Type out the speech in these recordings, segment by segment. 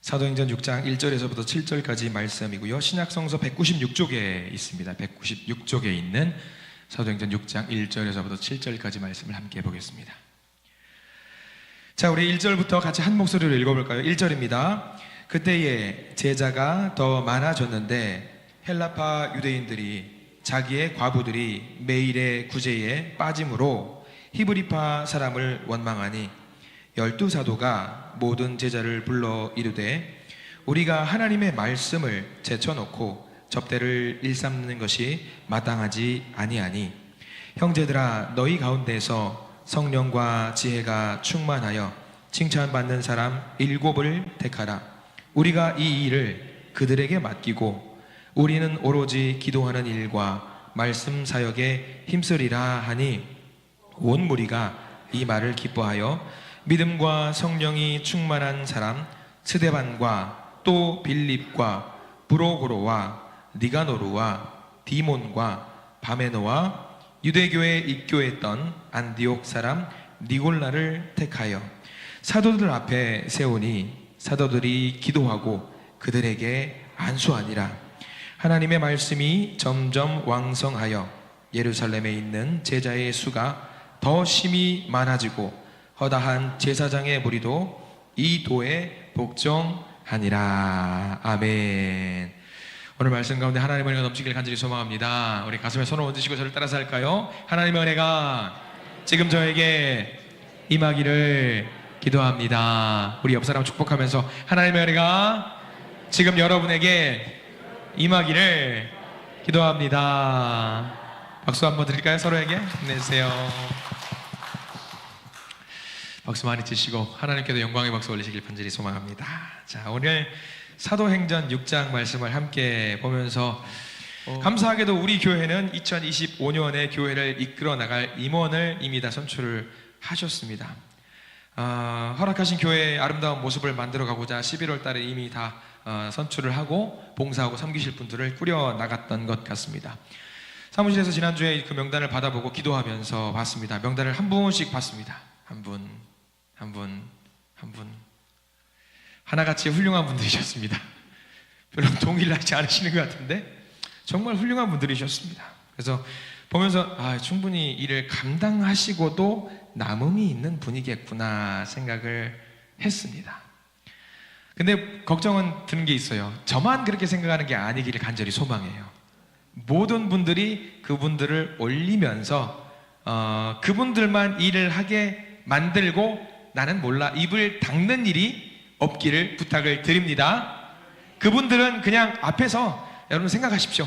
사도행전 6장 1절에서부터 7절까지 말씀이고요. 신약성서 196쪽에 있습니다. 196쪽에 있는 사도행전 6장 1절에서부터 7절까지 말씀을 함께 보겠습니다. 자, 우리 1절부터 같이 한 목소리로 읽어볼까요? 1절입니다. 그때에 제자가 더 많아졌는데 헬라파 유대인들이 자기의 과부들이 매일의 구제에 빠짐으로 히브리파 사람을 원망하니 12사도가 모든 제자를 불러 이르되 우리가 하나님의 말씀을 제쳐놓고 접대를 일삼는 것이 마땅하지 아니하니 형제들아 너희 가운데서 성령과 지혜가 충만하여 칭찬받는 사람 7을 택하라. 우리가 이 일을 그들에게 맡기고 우리는 오로지 기도하는 일과 말씀 사역에 힘쓰리라 하니 온 무리가 이 말을 기뻐하여 믿음과 성령이 충만한 사람 스데반과 또 빌립과 브로고로와 니가노르와 디몬과 바메노와 유대교에 입교했던 안디옥 사람 니골라를 택하여 사도들 앞에 세우니 사도들이 기도하고 그들에게 안수하니라. 하나님의 말씀이 점점 왕성하여 예루살렘에 있는 제자의 수가 더 심히 많아지고 허다한 제사장의 무리도 이 도에 복종하니라. 아멘. 오늘 말씀 가운데 하나님의 은혜가 넘치길 간절히 소망합니다. 우리 가슴에 손을 얹으시고 저를 따라서 할까요? 하나님의 은혜가 지금 저에게 임하기를 기도합니다. 우리 옆 사람 축복하면서 하나님의 은혜가 지금 여러분에게 임하기를 기도합니다. 박수 한번 드릴까요? 서로에게 힘내세요. 박수 많이 치시고 하나님께도 영광의 박수 올리시길 간절히 소망합니다. 자, 오늘 사도행전 6장 말씀을 함께 보면서 감사하게도 우리 교회는 2025년에 교회를 이끌어 나갈 임원을 이미 다 선출을 하셨습니다. 허락하신 교회의 아름다운 모습을 만들어 가고자 11월 달에 이미 다 선출을 하고 봉사하고 섬기실 분들을 꾸려 나갔던 것 같습니다. 사무실에서 지난주에 그 명단을 받아보고 기도하면서 봤습니다. 명단을 한 분씩 봤습니다. 한 분 하나같이 훌륭한 분들이셨습니다. 별로 동일하지 않으시는 것 같은데 정말 훌륭한 분들이셨습니다. 그래서 보면서 충분히 일을 감당하시고도 남음이 있는 분이겠구나 생각을 했습니다. 근데 걱정은 드는 게 있어요. 저만 그렇게 생각하는 게 아니기를 간절히 소망해요. 모든 분들이 그분들을 올리면서 그분들만 일을 하게 만들고 나는 몰라 입을 닦는 일이 없기를 부탁을 드립니다. 그분들은 그냥 앞에서 여러분 생각하십시오.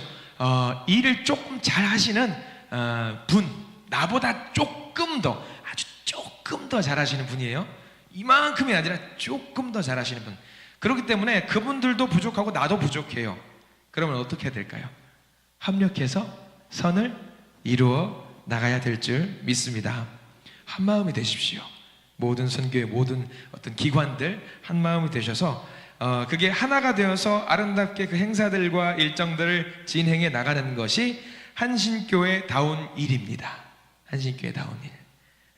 일을 조금 잘 하시는 분, 나보다 조금 더, 아주 조금 더 잘 하시는 분이에요. 이만큼이 아니라 조금 더 잘 하시는 분. 그렇기 때문에 그분들도 부족하고 나도 부족해요. 그러면 어떻게 해야 될까요? 합력해서 선을 이루어 나가야 될 줄 믿습니다. 한 마음이 되십시오. 모든 선교의 모든 어떤 기관들 한 마음이 되셔서 그게 하나가 되어서 아름답게 그 행사들과 일정들을 진행해 나가는 것이 한신교회다운 일입니다. 한신교회다운 일.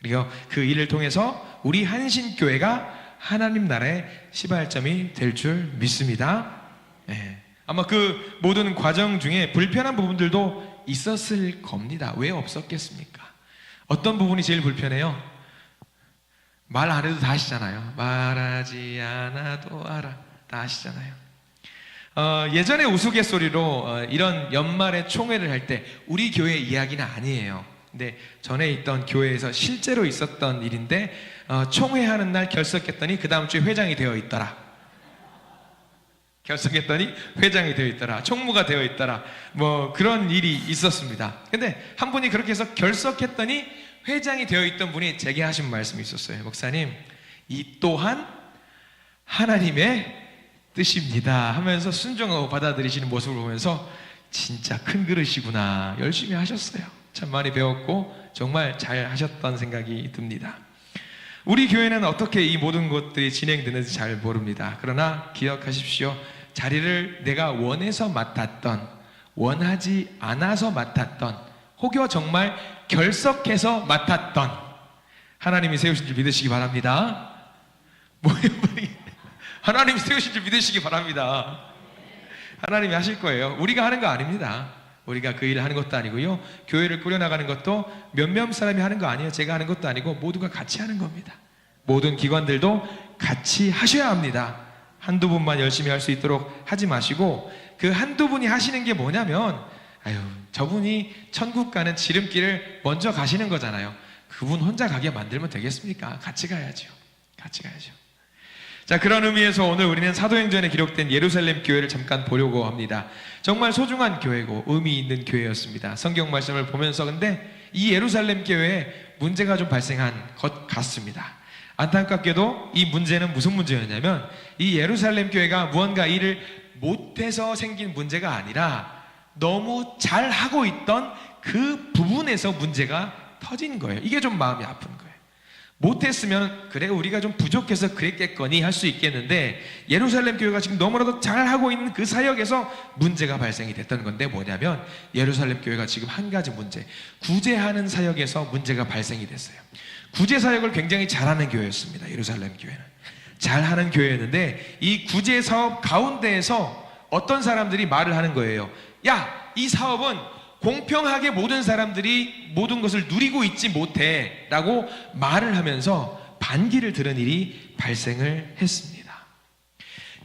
그리고 그 일을 통해서 우리 한신교회가 하나님 나라의 시발점이 될 줄 믿습니다. 아마 그 모든 과정 중에 불편한 부분들도 있었을 겁니다. 왜 없었겠습니까? 어떤 부분이 제일 불편해요? 말 안 해도 다 아시잖아요. 말하지 않아도 알아. 다 아시잖아요. 예전에 우스갯소리로 이런 연말에 총회를 할 때 우리 교회 이야기는 아니에요. 근데 전에 있던 교회에서 실제로 있었던 일인데 총회하는 날 결석했더니 그 다음 주에 회장이 되어 있더라. 결석했더니 회장이 되어 있더라. 총무가 되어 있더라. 뭐 그런 일이 있었습니다. 근데 한 분이 그렇게 해서 결석했더니 회장이 되어 있던 분이 제게 하신 말씀이 있었어요. 목사님, 이 또한 하나님의 뜻입니다 하면서 순종하고 받아들이시는 모습을 보면서 진짜 큰 그릇이구나. 열심히 하셨어요. 참 많이 배웠고 정말 잘 하셨던 생각이 듭니다. 우리 교회는 어떻게 이 모든 것들이 진행되는지 잘 모릅니다. 그러나 기억하십시오. 자리를 내가 원해서 맡았던, 원하지 않아서 맡았던, 혹여 정말 결석해서 맡았던 하나님이 세우신 줄 믿으시기 바랍니다. 하나님이 세우실 줄 믿으시기 바랍니다. 하나님이 하실 거예요. 우리가 하는 거 아닙니다. 우리가 그 일을 하는 것도 아니고요, 교회를 꾸려나가는 것도 몇몇 사람이 하는 거 아니에요. 제가 하는 것도 아니고 모두가 같이 하는 겁니다. 모든 기관들도 같이 하셔야 합니다. 한두 분만 열심히 할 수 있도록 하지 마시고, 그 한두 분이 하시는 게 뭐냐면, 저분이 천국 가는 지름길을 먼저 가시는 거잖아요. 그분 혼자 가게 만들면 되겠습니까? 같이 가야죠. 같이 가야죠. 자, 그런 의미에서 오늘 우리는 사도행전에 기록된 예루살렘 교회를 잠깐 보려고 합니다. 정말 소중한 교회고 의미 있는 교회였습니다. 성경 말씀을 보면서 근데 이 예루살렘 교회에 문제가 좀 발생한 것 같습니다. 안타깝게도 이 문제는 무슨 문제였냐면, 이 예루살렘 교회가 무언가 일을 못해서 생긴 문제가 아니라 너무 잘하고 있던 그 부분에서 문제가 터진 거예요. 이게 좀 마음이 아픈 거예요. 못했으면 그래 우리가 좀 부족해서 그랬겠거니 할 수 있겠는데, 예루살렘 교회가 지금 너무나도 잘하고 있는 그 사역에서 문제가 발생이 됐던 건데, 뭐냐면 예루살렘 교회가 지금 한 가지 문제, 구제하는 사역에서 문제가 발생이 됐어요. 구제 사역을 굉장히 잘하는 교회였습니다. 예루살렘 교회는 잘하는 교회였는데, 이 구제 사업 가운데에서 어떤 사람들이 말을 하는 거예요. 야, 이 사업은 공평하게 모든 사람들이 모든 것을 누리고 있지 못해 라고 말을 하면서 반기를 들은 일이 발생을 했습니다.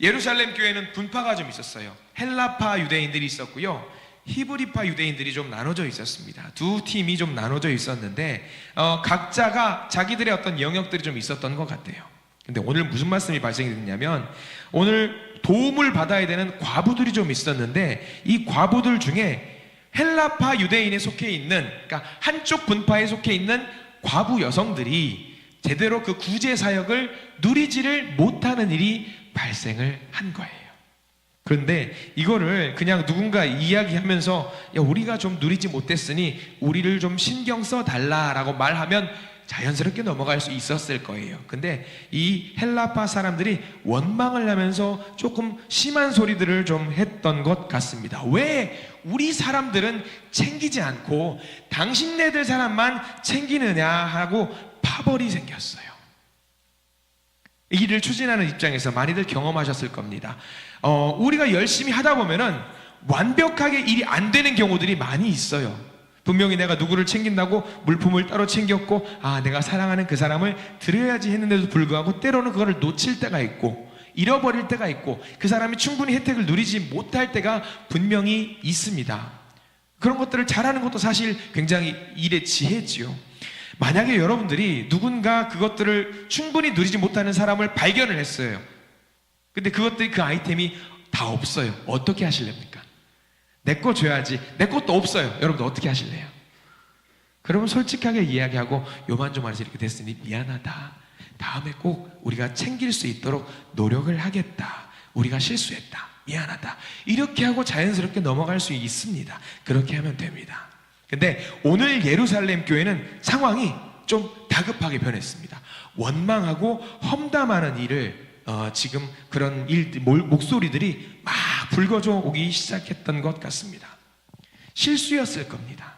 예루살렘 교회는 분파가 좀 있었어요. 헬라파 유대인들이 있었고요, 히브리파 유대인들이 좀 나눠져 있었습니다. 두 팀이 좀 나눠져 있었는데 각자가 자기들의 어떤 영역들이 좀 있었던 것 같아요. 근데 오늘 무슨 말씀이 발생이 됐냐면, 오늘 도움을 받아야 되는 과부들이 좀 있었는데, 이 과부들 중에 헬라파 유대인에 속해 있는, 그러니까 한쪽 분파에 속해 있는 과부 여성들이 제대로 그 구제 사역을 누리지를 못하는 일이 발생을 한 거예요. 그런데 이거를 그냥 누군가 이야기하면서 야, 우리가 좀 누리지 못했으니 우리를 좀 신경 써 달라라고 말하면 자연스럽게 넘어갈 수 있었을 거예요. 근데 이 헬라파 사람들이 원망을 하면서 조금 심한 소리들을 좀 했던 것 같습니다. 왜 우리 사람들은 챙기지 않고 당신네들 사람만 챙기느냐 하고 파벌이 생겼어요. 이 일을 추진하는 입장에서 많이들 경험하셨을 겁니다. 우리가 열심히 하다 보면은 완벽하게 일이 안 되는 경우들이 많이 있어요. 분명히 내가 누구를 챙긴다고 물품을 따로 챙겼고, 내가 사랑하는 그 사람을 드려야지 했는데도 불구하고 때로는 그거를 놓칠 때가 있고 잃어버릴 때가 있고, 그 사람이 충분히 혜택을 누리지 못할 때가 분명히 있습니다. 그런 것들을 잘하는 것도 사실 굉장히 일의 지혜지요. 만약에 여러분들이 누군가 그것들을 충분히 누리지 못하는 사람을 발견을 했어요. 근데 그것들이, 그 아이템이 다 없어요. 어떻게 하실랍니까? 내 거 줘야지. 내 것도 없어요. 여러분들 어떻게 하실래요? 그러면 솔직하게 이야기하고, 요만조만해서 이렇게 됐으니 미안하다. 다음에 꼭 우리가 챙길 수 있도록 노력을 하겠다. 우리가 실수했다. 미안하다. 이렇게 하고 자연스럽게 넘어갈 수 있습니다. 그렇게 하면 됩니다. 근데 오늘 예루살렘 교회는 상황이 좀 다급하게 변했습니다. 원망하고 험담하는 일을 지금 그런 목소리들이 막 불거져 오기 시작했던 것 같습니다. 실수였을 겁니다.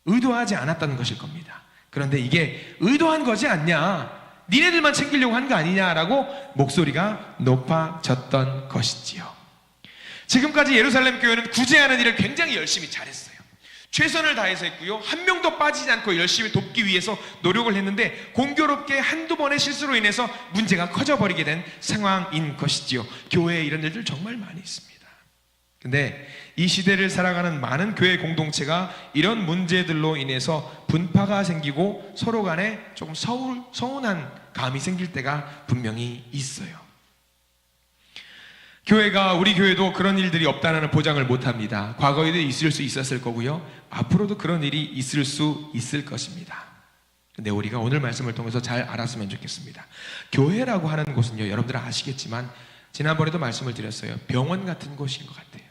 의도하지 않았다는 것일 겁니다. 그런데 이게 의도한 거지 않냐, 니네들만 챙기려고 한 거 아니냐라고 목소리가 높아졌던 것이지요. 지금까지 예루살렘 교회는 구제하는 일을 굉장히 열심히 잘했어요. 최선을 다해서 했고요, 한 명도 빠지지 않고 열심히 돕기 위해서 노력을 했는데, 공교롭게 한두 번의 실수로 인해서 문제가 커져버리게 된 상황인 것이지요. 교회에 이런 일들 정말 많이 있습니다. 근데 이 시대를 살아가는 많은 교회 공동체가 이런 문제들로 인해서 분파가 생기고 서로 간에 조금 서운한 감이 생길 때가 분명히 있어요. 교회가, 우리 교회도 그런 일들이 없다는 보장을 못합니다. 과거에도 있을 수 있었을 거고요, 앞으로도 그런 일이 있을 수 있을 것입니다. 근데 우리가 오늘 말씀을 통해서 잘 알았으면 좋겠습니다. 교회라고 하는 곳은요, 여러분들은 아시겠지만 지난번에도 말씀을 드렸어요. 병원 같은 곳인 것 같아요.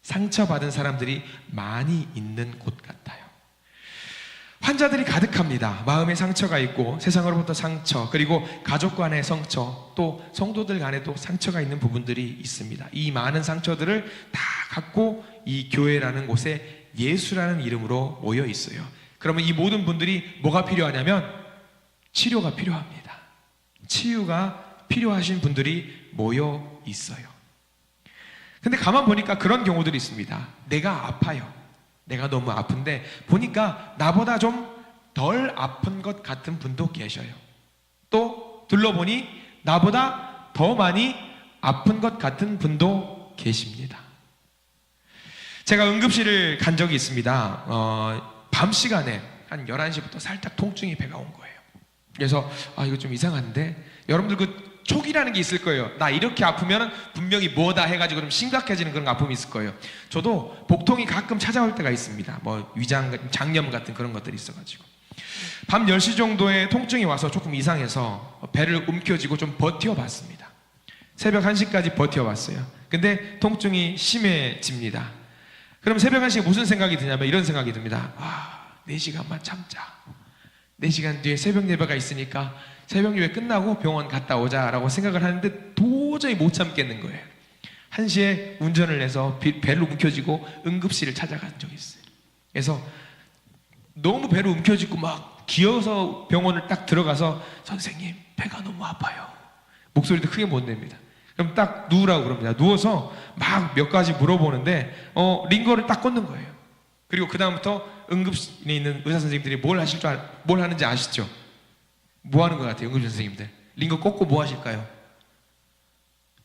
상처받은 사람들이 많이 있는 곳 같아요. 환자들이 가득합니다. 마음에 상처가 있고, 세상으로부터 상처, 그리고 가족 간의 상처, 또 성도들 간에도 상처가 있는 부분들이 있습니다. 이 많은 상처들을 다 갖고 이 교회라는 곳에 예수라는 이름으로 모여 있어요. 그러면 이 모든 분들이 뭐가 필요하냐면 치료가 필요합니다. 치유가 필요하신 분들이 모여 있어요. 근데 가만 보니까 그런 경우들이 있습니다. 내가 아파요. 내가 너무 아픈데 보니까 나보다 좀 덜 아픈 것 같은 분도 계셔요. 또 둘러보니 나보다 더 많이 아픈 것 같은 분도 계십니다. 제가 응급실을 간 적이 있습니다. 밤 시간에 한 11시부터 살짝 통증이 배가 온 거예요. 그래서 이거 좀 이상한데, 여러분들 그 촉이라는 게 있을 거예요. 나 이렇게 아프면 분명히 뭐다 해가지고 좀 심각해지는 그런 아픔이 있을 거예요. 저도 복통이 가끔 찾아올 때가 있습니다. 뭐 위장, 장염 같은 그런 것들이 있어가지고 밤 10시 정도에 통증이 와서 조금 이상해서 배를 움켜쥐고 좀 버텨봤습니다. 새벽 1시까지 버텨봤어요. 근데 통증이 심해집니다. 그럼 새벽 1시에 무슨 생각이 드냐면 이런 생각이 듭니다. 4시간만 참자. 4시간 뒤에 새벽 예배가 있으니까 새벽 예배 끝나고 병원 갔다 오자라고 생각을 하는데 도저히 못 참겠는 거예요. 1시에 운전을 해서 배를 움켜쥐고 응급실을 찾아간 적이 있어요. 그래서 너무 배를 움켜쥐고 막 기어서 병원을 딱 들어가서 선생님 배가 너무 아파요. 목소리도 크게 못 냅니다. 그럼 딱 누우라고 그럽니다. 누워서 막 몇 가지 물어보는데 링거를 딱 꽂는 거예요. 그리고 그 다음부터 응급실에 있는 의사 선생님들이 뭘 하는지 아시죠? 뭐 하는 것 같아요? 응급실 선생님들 링거 꽂고 뭐 하실까요?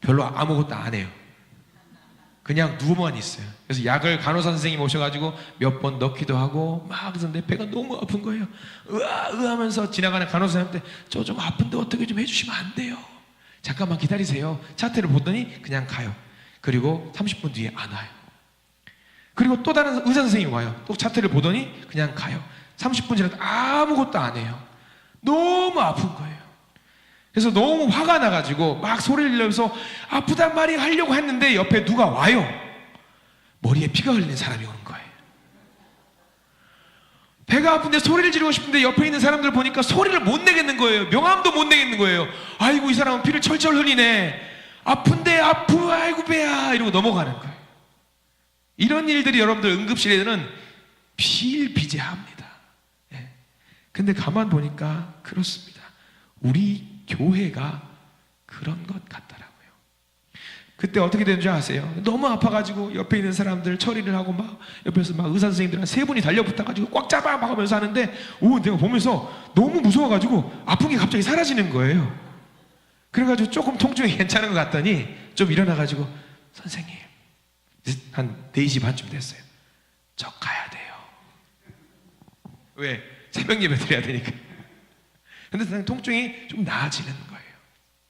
별로 아무것도 안 해요. 그냥 누워만 있어요. 그래서 약을 간호사 선생님 오셔가지고 몇 번 넣기도 하고 막 그래서 내 배가 너무 아픈 거예요. 하면서 지나가는 간호사 선생님한테 저 좀 아픈데 어떻게 좀 해주시면 안 돼요? 잠깐만 기다리세요. 차트를 보더니 그냥 가요. 그리고 30분 뒤에 안 와요. 그리고 또 다른 의사 선생님이 와요. 또 차트를 보더니 그냥 가요. 30분 지나도 아무것도 안 해요. 너무 아픈 거예요. 그래서 너무 화가 나가지고 막 소리를 내면서 아프단 말이 하려고 했는데 옆에 누가 와요. 머리에 피가 흘리는 사람이 오는 거예요. 배가 아픈데 소리를 지르고 싶은데 옆에 있는 사람들 보니까 소리를 못 내겠는 거예요. 명함도 못 내겠는 거예요. 아이고 이 사람은 피를 철철 흘리네. 아픈데 아이고 배야 이러고 넘어가는 거예요. 이런 일들이 여러분들 응급실에는 비일비재합니다. 근데 가만 보니까 그렇습니다. 우리 교회가 그런 것 같더라고요. 그때 어떻게 되는 줄 아세요? 너무 아파가지고 옆에 있는 사람들 처리를 하고 막 옆에서 막 의사 선생님들 한 3분이 달려붙어가지고 꽉 잡아 막 하면서 하는데 내가 보면서 너무 무서워가지고 아픈 게 갑자기 사라지는 거예요. 그래가지고 조금 통증이 괜찮은 것 같더니 좀 일어나가지고 선생님 한 4시 반쯤 됐어요. 저 가야 돼요. 왜? 새벽 예배 드려야 되니까. 근데 통증이 좀 나아지는 거예요.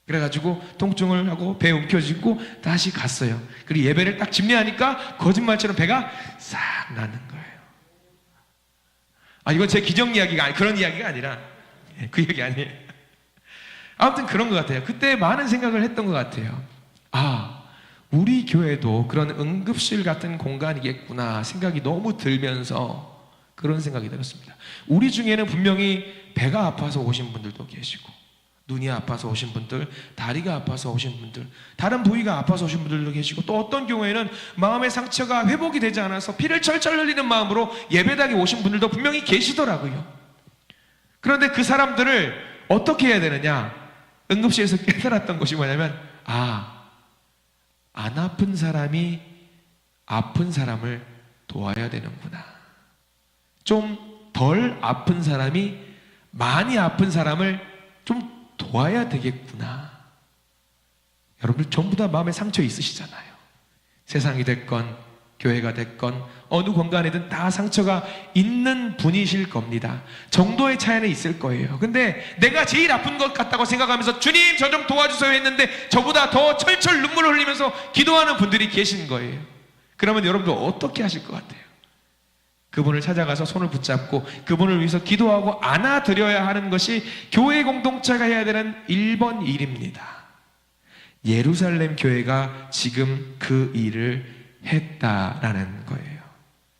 그래가지고 통증을 하고 배 움켜쥐고 다시 갔어요. 그리고 예배를 딱 집례하니까 거짓말처럼 배가 싹 나는 거예요. 이건 제 기적 이야기가 그런 이야기가 아니라 그 얘기 아니에요. 아무튼 그런 것 같아요. 그때 많은 생각을 했던 것 같아요. 우리 교회도 그런 응급실 같은 공간이겠구나 생각이 너무 들면서 그런 생각이 들었습니다. 우리 중에는 분명히 배가 아파서 오신 분들도 계시고 눈이 아파서 오신 분들, 다리가 아파서 오신 분들, 다른 부위가 아파서 오신 분들도 계시고 또 어떤 경우에는 마음의 상처가 회복이 되지 않아서 피를 철철 흘리는 마음으로 예배당에 오신 분들도 분명히 계시더라고요. 그런데 그 사람들을 어떻게 해야 되느냐? 응급실에서 깨달았던 것이 뭐냐면 안 아픈 사람이 아픈 사람을 도와야 되는구나. 좀 덜 아픈 사람이 많이 아픈 사람을 좀 도와야 되겠구나. 여러분들 전부 다 마음에 상처 있으시잖아요. 세상이 됐건 교회가 됐건 어느 공간이든 다 상처가 있는 분이실 겁니다. 정도의 차이는 있을 거예요. 근데 내가 제일 아픈 것 같다고 생각하면서 주님 저 좀 도와주세요 했는데 저보다 더 철철 눈물을 흘리면서 기도하는 분들이 계신 거예요. 그러면 여러분들 어떻게 하실 것 같아요? 그분을 찾아가서 손을 붙잡고 그분을 위해서 기도하고 안아드려야 하는 것이 교회 공동체가 해야 되는 1번 일입니다. 예루살렘 교회가 지금 그 일을 했다라는 거예요.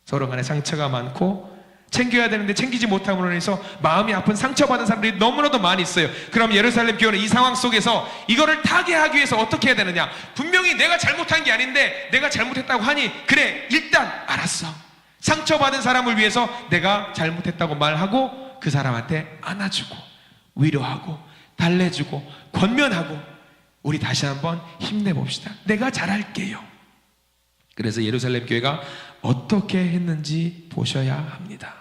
서로 간에 상처가 많고 챙겨야 되는데 챙기지 못함으로 인해서 마음이 아픈 상처받은 사람들이 너무나도 많이 있어요. 그럼 예루살렘 교회는 이 상황 속에서 이거를 타개하기 위해서 어떻게 해야 되느냐? 분명히 내가 잘못한 게 아닌데 내가 잘못했다고 하니 그래 일단 알았어. 상처받은 사람을 위해서 내가 잘못했다고 말하고 그 사람한테 안아주고 위로하고 달래주고 권면하고 우리 다시 한번 힘내봅시다. 내가 잘할게요. 그래서 예루살렘 교회가 어떻게 했는지 보셔야 합니다.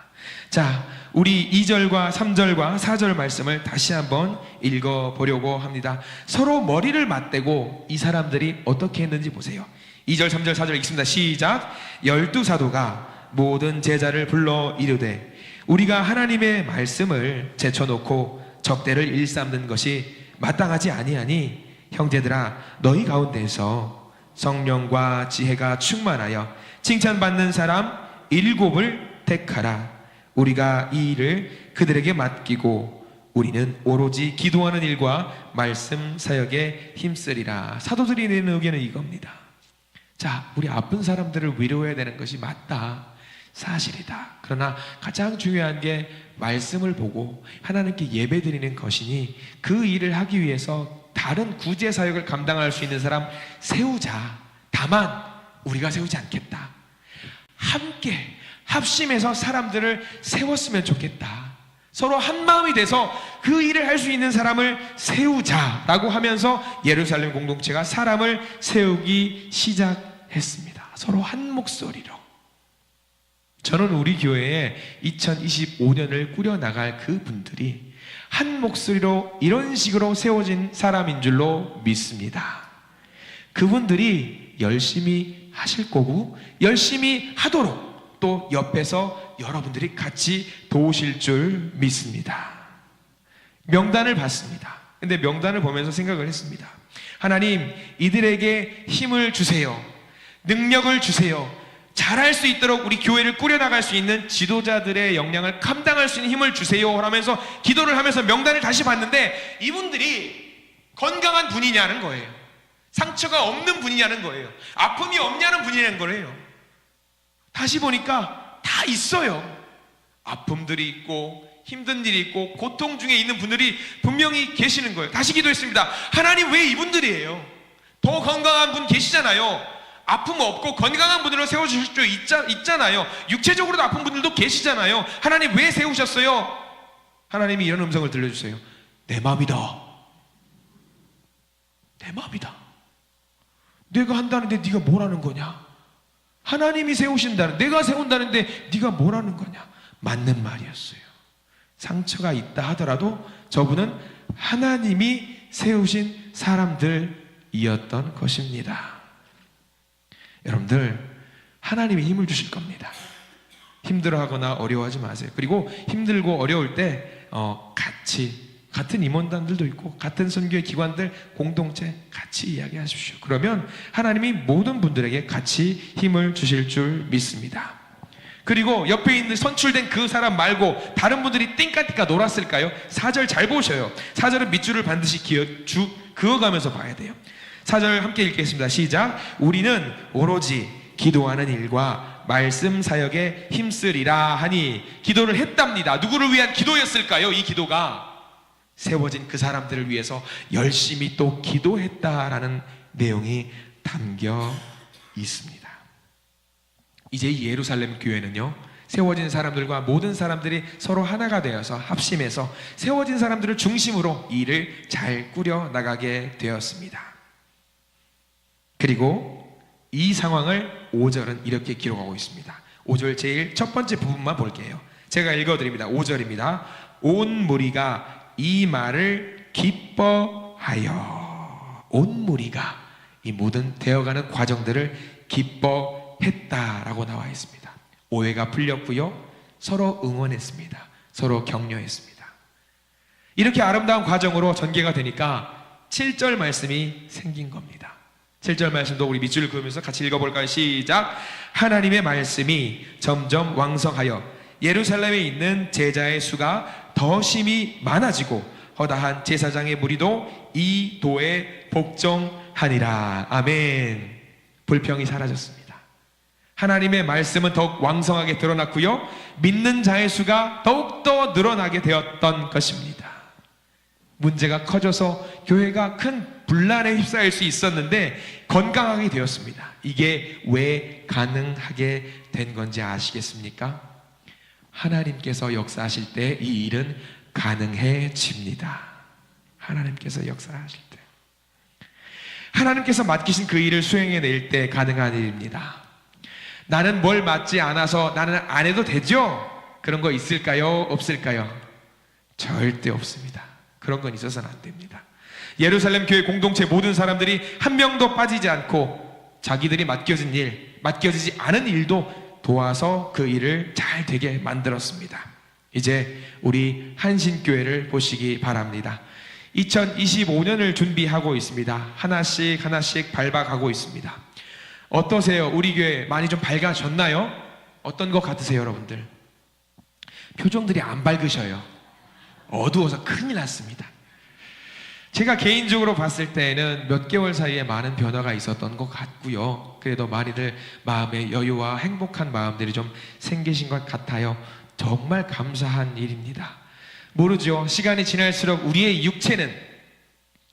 자, 우리 2절과 3절과 4절 말씀을 다시 한번 읽어보려고 합니다. 서로 머리를 맞대고 이 사람들이 어떻게 했는지 보세요. 2절, 3절, 4절 읽습니다. 시작. 12사도가 모든 제자를 불러 이르되 우리가 하나님의 말씀을 제쳐놓고 적대를 일삼는 것이 마땅하지 아니하니 형제들아 너희 가운데서 성령과 지혜가 충만하여 칭찬받는 사람 7을 택하라. 우리가 이 일을 그들에게 맡기고 우리는 오로지 기도하는 일과 말씀 사역에 힘쓰리라. 사도들이 내는 의견은 이겁니다. 자, 우리 아픈 사람들을 위로해야 되는 것이 맞다, 사실이다. 그러나 가장 중요한 게 말씀을 보고 하나님께 예배드리는 것이니 그 일을 하기 위해서 다른 구제 사역을 감당할 수 있는 사람 세우자. 다만 우리가 세우지 않겠다. 함께 합심해서 사람들을 세웠으면 좋겠다. 서로 한 마음이 돼서 그 일을 할 수 있는 사람을 세우자라고 하면서 예루살렘 공동체가 사람을 세우기 시작했습니다. 서로 한 목소리로. 저는 우리 교회에 2025년을 꾸려나갈 그 분들이 한 목소리로 이런 식으로 세워진 사람인 줄로 믿습니다. 그분들이 열심히 하실 거고 열심히 하도록 또 옆에서 여러분들이 같이 도우실 줄 믿습니다. 명단을 봤습니다. 근데 명단을 보면서 생각을 했습니다. 하나님, 이들에게 힘을 주세요. 능력을 주세요. 잘할 수 있도록 우리 교회를 꾸려나갈 수 있는 지도자들의 역량을 감당할 수 있는 힘을 주세요 하면서 기도를 하면서 명단을 다시 봤는데 이분들이 건강한 분이냐는 거예요. 상처가 없는 분이냐는 거예요. 아픔이 없냐는 분이냐는 거예요. 다시 보니까 다 있어요. 아픔들이 있고 힘든 일이 있고 고통 중에 있는 분들이 분명히 계시는 거예요. 다시 기도했습니다. 하나님, 왜 이분들이에요? 더 건강한 분 계시잖아요. 아픔 없고 건강한 분들로 세워주실 수 있잖아요. 육체적으로도 아픈 분들도 계시잖아요. 하나님, 왜 세우셨어요? 하나님이 이런 음성을 들려주세요. 내 맘이다. 내 맘이다. 내가 한다는데 네가 뭐라는 거냐? 하나님이 세우신다는, 내가 세운다는데 네가 뭐라는 거냐? 맞는 말이었어요. 상처가 있다 하더라도 저분은 하나님이 세우신 사람들이었던 것입니다. 여러분들, 하나님이 힘을 주실 겁니다. 힘들어하거나 어려워하지 마세요. 그리고 힘들고 어려울 때 같은 임원단들도 있고 같은 선교의 기관들, 공동체 같이 이야기하십시오. 그러면 하나님이 모든 분들에게 같이 힘을 주실 줄 믿습니다. 그리고 옆에 있는 선출된 그 사람 말고 다른 분들이 띵까띵까 놀았을까요? 4절 잘 보셔요. 4절은 밑줄을 반드시 그어가면서 봐야 돼요. 4절 함께 읽겠습니다. 시작. 우리는 오로지 기도하는 일과 말씀 사역에 힘쓰리라 하니. 기도를 했답니다. 누구를 위한 기도였을까요? 이 기도가 세워진 그 사람들을 위해서 열심히 또 기도했다라는 내용이 담겨 있습니다. 이제 이 예루살렘 교회는요, 세워진 사람들과 모든 사람들이 서로 하나가 되어서 합심해서 세워진 사람들을 중심으로 일을 잘 꾸려나가게 되었습니다. 그리고 이 상황을 5절은 이렇게 기록하고 있습니다. 5절 제일 첫 번째 부분만 볼게요. 제가 읽어드립니다. 5절입니다. 온 무리가 이 말을 기뻐하여. 온 무리가 이 모든 되어가는 과정들을 기뻐했다라고 나와 있습니다. 오해가 풀렸고요, 서로 응원했습니다. 서로 격려했습니다. 이렇게 아름다운 과정으로 전개가 되니까 7절 말씀이 생긴 겁니다. 7절 말씀도 우리 밑줄을 그으면서 같이 읽어볼까요? 시작. 하나님의 말씀이 점점 왕성하여 예루살렘에 있는 제자의 수가 더 심히 많아지고 허다한 제사장의 무리도 이 도에 복종하니라. 아멘. 불평이 사라졌습니다. 하나님의 말씀은 더욱 왕성하게 드러났고요, 믿는 자의 수가 더욱더 늘어나게 되었던 것입니다. 문제가 커져서 교회가 큰 분란에 휩싸일 수 있었는데 건강하게 되었습니다. 이게 왜 가능하게 된 건지 아시겠습니까? 하나님께서 역사하실 때 이 일은 가능해집니다. 하나님께서 역사하실 때. 하나님께서 맡기신 그 일을 수행해낼 때 가능한 일입니다. 나는 뭘 맡지 않아서 나는 안 해도 되죠? 그런 거 있을까요? 없을까요? 절대 없습니다. 그런 건 있어서는 안 됩니다. 예루살렘 교회 공동체 모든 사람들이 한 명도 빠지지 않고 자기들이 맡겨진 일, 맡겨지지 않은 일도 도와서 그 일을 잘 되게 만들었습니다. 이제 우리 한신교회를 보시기 바랍니다. 2025년을 준비하고 있습니다. 하나씩 하나씩 밟아가고 있습니다. 어떠세요? 우리 교회 많이 좀 밝아졌나요? 어떤 것 같으세요, 여러분들? 표정들이 안 밝으셔요. 어두워서 큰일 났습니다. 제가 개인적으로 봤을 때는 몇 개월 사이에 많은 변화가 있었던 것 같고요. 그래도 많이들 마음의 여유와 행복한 마음들이 좀 생기신 것 같아요. 정말 감사한 일입니다. 모르죠. 시간이 지날수록 우리의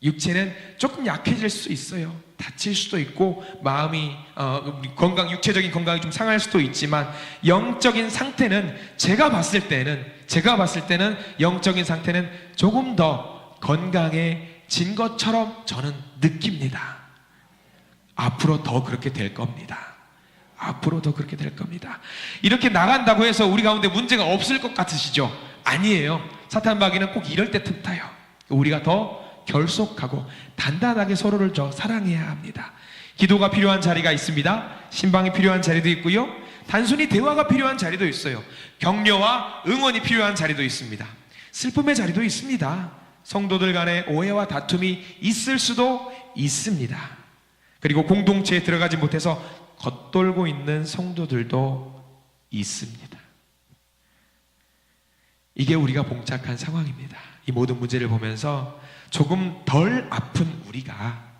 육체는 조금 약해질 수 있어요. 다칠 수도 있고 마음이 육체적인 건강이 좀 상할 수도 있지만 영적인 상태는 제가 봤을 때는 영적인 상태는 조금 더 건강해진 것처럼 저는 느낍니다. 앞으로 더 그렇게 될 겁니다. 앞으로 더 그렇게 될 겁니다. 이렇게 나간다고 해서 우리 가운데 문제가 없을 것 같으시죠? 아니에요. 사탄 마귀는 꼭 이럴 때 틈타요. 우리가 더 결속하고 단단하게 서로를 사랑해야 합니다. 기도가 필요한 자리가 있습니다. 신방이 필요한 자리도 있고요. 단순히 대화가 필요한 자리도 있어요. 격려와 응원이 필요한 자리도 있습니다. 슬픔의 자리도 있습니다. 성도들 간에 오해와 다툼이 있을 수도 있습니다. 그리고 공동체에 들어가지 못해서 겉돌고 있는 성도들도 있습니다. 이게 우리가 봉착한 상황입니다. 이 모든 문제를 보면서 조금 덜 아픈 우리가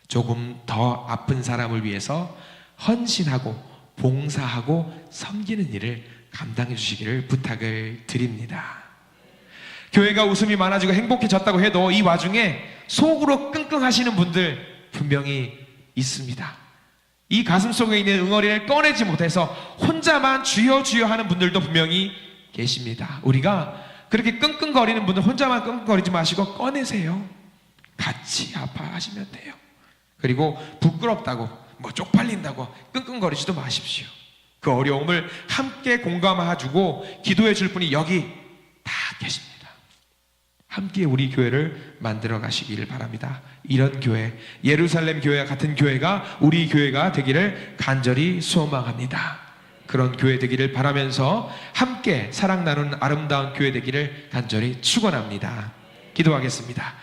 조금 더 아픈 사람을 위해서 헌신하고 봉사하고 섬기는 일을 감당해 주시기를 부탁을 드립니다. 교회가 웃음이 많아지고 행복해졌다고 해도 이 와중에 속으로 끙끙하시는 분들 분명히 있습니다. 이 가슴 속에 있는 응어리를 꺼내지 못해서 혼자만 주여 주여 하는 분들도 분명히 계십니다. 우리가 그렇게 끙끙거리는 분들 혼자만 끙끙거리지 마시고 꺼내세요. 같이 아파하시면 돼요. 그리고 부끄럽다고 쪽팔린다고 끙끙거리지도 마십시오. 그 어려움을 함께 공감해주고 기도해 줄 분이 여기 다 계십니다. 함께 우리 교회를 만들어 가시기를 바랍니다. 이런 교회, 예루살렘 교회와 같은 교회가 우리 교회가 되기를 간절히 소망합니다. 그런 교회 되기를 바라면서 함께 사랑 나누는 아름다운 교회 되기를 간절히 축원합니다. 기도하겠습니다.